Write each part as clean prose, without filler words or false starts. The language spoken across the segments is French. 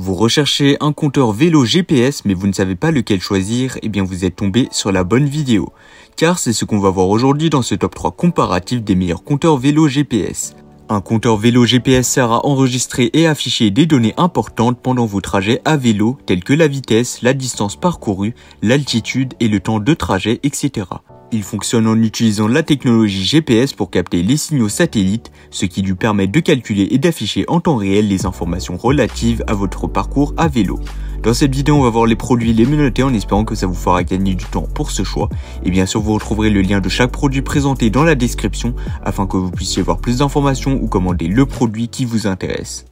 Vous recherchez un compteur vélo GPS mais vous ne savez pas lequel choisir, eh bien vous êtes tombé sur la bonne vidéo. Car c'est ce qu'on va voir aujourd'hui dans ce top 3 comparatif des meilleurs compteurs vélo GPS. Un compteur vélo GPS sert à enregistrer et afficher des données importantes pendant vos trajets à vélo, tels que la vitesse, la distance parcourue, l'altitude et le temps de trajet, etc. Il fonctionne en utilisant la technologie GPS pour capter les signaux satellites, ce qui lui permet de calculer et d'afficher en temps réel les informations relatives à votre parcours à vélo. Dans cette vidéo, on va voir les produits les menottés en espérant que ça vous fera gagner du temps pour ce choix. Et bien sûr, vous retrouverez le lien de chaque produit présenté dans la description afin que vous puissiez voir plus d'informations ou commander le produit qui vous intéresse.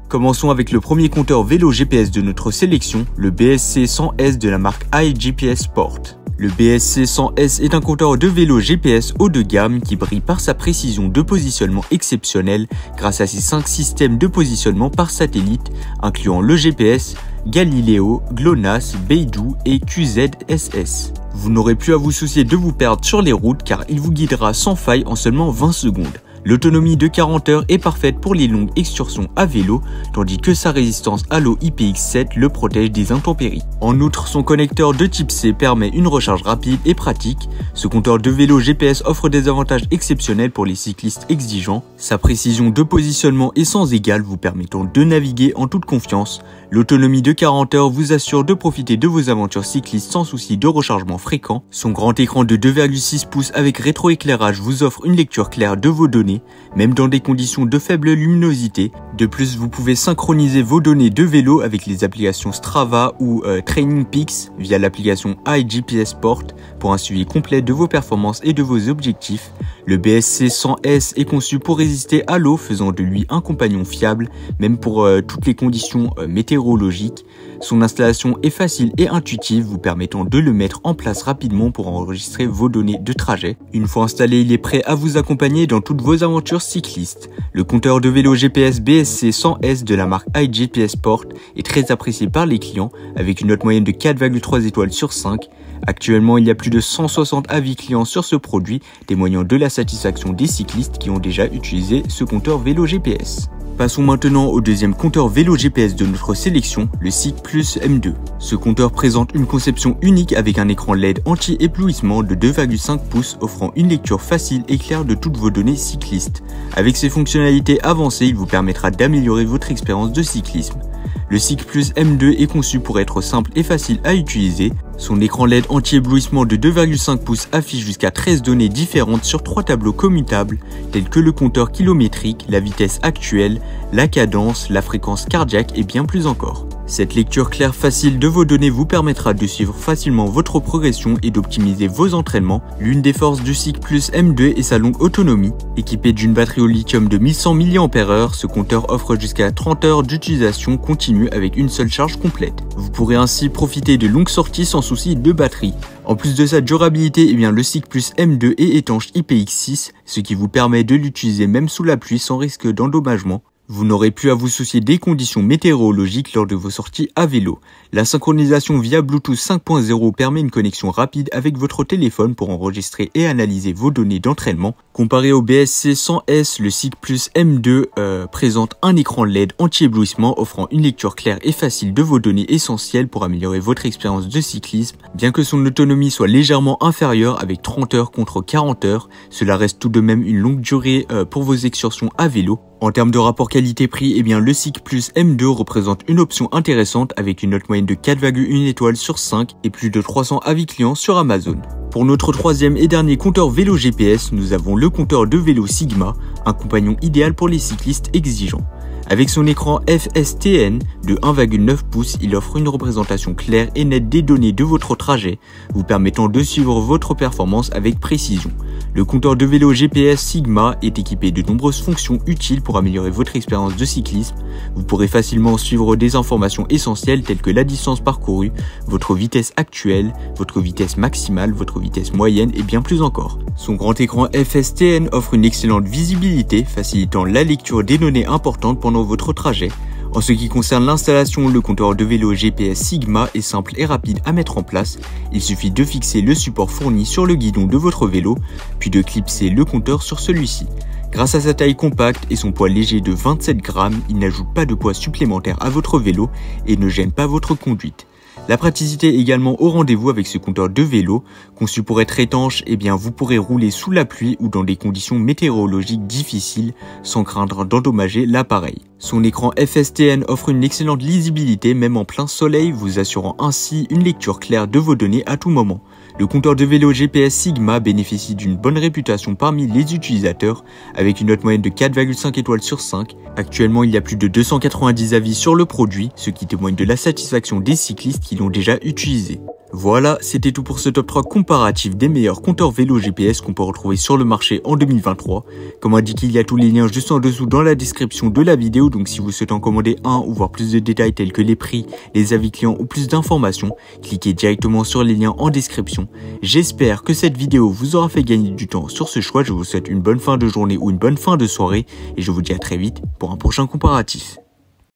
Commençons avec le premier compteur vélo GPS de notre sélection, le BSC 100S de la marque iGPS Sport. Le BSC 100S est un compteur de vélo GPS haut de gamme qui brille par sa précision de positionnement exceptionnelle grâce à ses 5 systèmes de positionnement par satellite, incluant le GPS, Galileo, GLONASS, Beidou et QZSS. Vous n'aurez plus à vous soucier de vous perdre sur les routes car il vous guidera sans faille en seulement 20 secondes. L'autonomie de 40 heures est parfaite pour les longues excursions à vélo, tandis que sa résistance à l'eau IPX7 le protège des intempéries. En outre, son connecteur de type C permet une recharge rapide et pratique. Ce compteur de vélo GPS offre des avantages exceptionnels pour les cyclistes exigeants. Sa précision de positionnement est sans égale, vous permettant de naviguer en toute confiance. L'autonomie de 40 heures vous assure de profiter de vos aventures cyclistes sans souci de rechargement fréquent. Son grand écran de 2,6 pouces avec rétroéclairage vous offre une lecture claire de vos données, même dans des conditions de faible luminosité. De plus, vous pouvez synchroniser vos données de vélo avec les applications Strava ou Training Peaks via l'application iGPS Sport pour un suivi complet de vos performances et de vos objectifs. Le BSC 100S est conçu pour résister à l'eau, faisant de lui un compagnon fiable, même pour toutes les conditions météorologiques. Son installation est facile et intuitive, vous permettant de le mettre en place rapidement pour enregistrer vos données de trajet. Une fois installé, il est prêt à vous accompagner dans toutes vos aventures cyclistes. Le compteur de vélo GPS BSC 100S de la marque iGPS Sport est très apprécié par les clients, avec une note moyenne de 4,3 étoiles sur 5. Actuellement, il y a plus de 160 avis clients sur ce produit, témoignant de la satisfaction des cyclistes qui ont déjà utilisé ce compteur vélo GPS. Passons maintenant au deuxième compteur vélo GPS de notre sélection, le SICK Plus M2. Ce compteur présente une conception unique avec un écran LED anti-éblouissement de 2,5 pouces offrant une lecture facile et claire de toutes vos données cyclistes. Avec ses fonctionnalités avancées, il vous permettra d'améliorer votre expérience de cyclisme. Le SICK Plus M2 est conçu pour être simple et facile à utiliser. Son écran LED anti-éblouissement de 2,5 pouces affiche jusqu'à 13 données différentes sur 3 tableaux commutables, tels que le compteur kilométrique, la vitesse actuelle, la cadence, la fréquence cardiaque et bien plus encore. Cette lecture claire facile de vos données vous permettra de suivre facilement votre progression et d'optimiser vos entraînements. L'une des forces du SICK Plus M2 est sa longue autonomie. Équipé d'une batterie au lithium de 1100 mAh, ce compteur offre jusqu'à 30 heures d'utilisation continue avec une seule charge complète. Vous pourrez ainsi profiter de longues sorties sans souci de batterie. En plus de sa durabilité, le SICK Plus M2 est étanche IPX6, ce qui vous permet de l'utiliser même sous la pluie sans risque d'endommagement. Vous n'aurez plus à vous soucier des conditions météorologiques lors de vos sorties à vélo. La synchronisation via Bluetooth 5.0 permet une connexion rapide avec votre téléphone pour enregistrer et analyser vos données d'entraînement. Comparé au BSC 100S, le SICK Plus M2 présente un écran LED anti-éblouissement offrant une lecture claire et facile de vos données essentielles pour améliorer votre expérience de cyclisme. Bien que son autonomie soit légèrement inférieure avec 30 heures contre 40 heures, cela reste tout de même une longue durée pour vos excursions à vélo. En termes de rapport qualité-prix, le SICK Plus M2 représente une option intéressante avec une note moyenne de 4,1 étoiles sur 5 et plus de 300 avis clients sur Amazon. Pour notre troisième et dernier compteur vélo GPS, nous avons le compteur de vélo Sigma, un compagnon idéal pour les cyclistes exigeants. Avec son écran FSTN de 1,9 pouces, il offre une représentation claire et nette des données de votre trajet, vous permettant de suivre votre performance avec précision. Le compteur de vélo GPS Sigma est équipé de nombreuses fonctions utiles pour améliorer votre expérience de cyclisme. Vous pourrez facilement suivre des informations essentielles telles que la distance parcourue, votre vitesse actuelle, votre vitesse maximale, votre vitesse moyenne et bien plus encore. Son grand écran FSTN offre une excellente visibilité, facilitant la lecture des données importantes pendant votre trajet. En ce qui concerne l'installation, le compteur de vélo GPS Sigma est simple et rapide à mettre en place. Il suffit de fixer le support fourni sur le guidon de votre vélo, puis de clipser le compteur sur celui-ci. Grâce à sa taille compacte et son poids léger de 27 grammes, il n'ajoute pas de poids supplémentaire à votre vélo et ne gêne pas votre conduite. La praticité est également au rendez-vous avec ce compteur de vélo. Conçu pour être étanche, vous pourrez rouler sous la pluie ou dans des conditions météorologiques difficiles sans craindre d'endommager l'appareil. Son écran FSTN offre une excellente lisibilité même en plein soleil, vous assurant ainsi une lecture claire de vos données à tout moment. Le compteur de vélo GPS Sigma bénéficie d'une bonne réputation parmi les utilisateurs avec une note moyenne de 4,5 étoiles sur 5. Actuellement, il y a plus de 290 avis sur le produit, ce qui témoigne de la satisfaction des cyclistes qui l'ont déjà utilisé. Voilà, c'était tout pour ce top 3 comparatif des meilleurs compteurs vélo GPS qu'on peut retrouver sur le marché en 2023. Comme indiqué, il y a tous les liens juste en dessous dans la description de la vidéo, donc si vous souhaitez en commander un ou voir plus de détails tels que les prix, les avis clients ou plus d'informations, cliquez directement sur les liens en description. J'espère que cette vidéo vous aura fait gagner du temps sur ce choix, je vous souhaite une bonne fin de journée ou une bonne fin de soirée et je vous dis à très vite pour un prochain comparatif.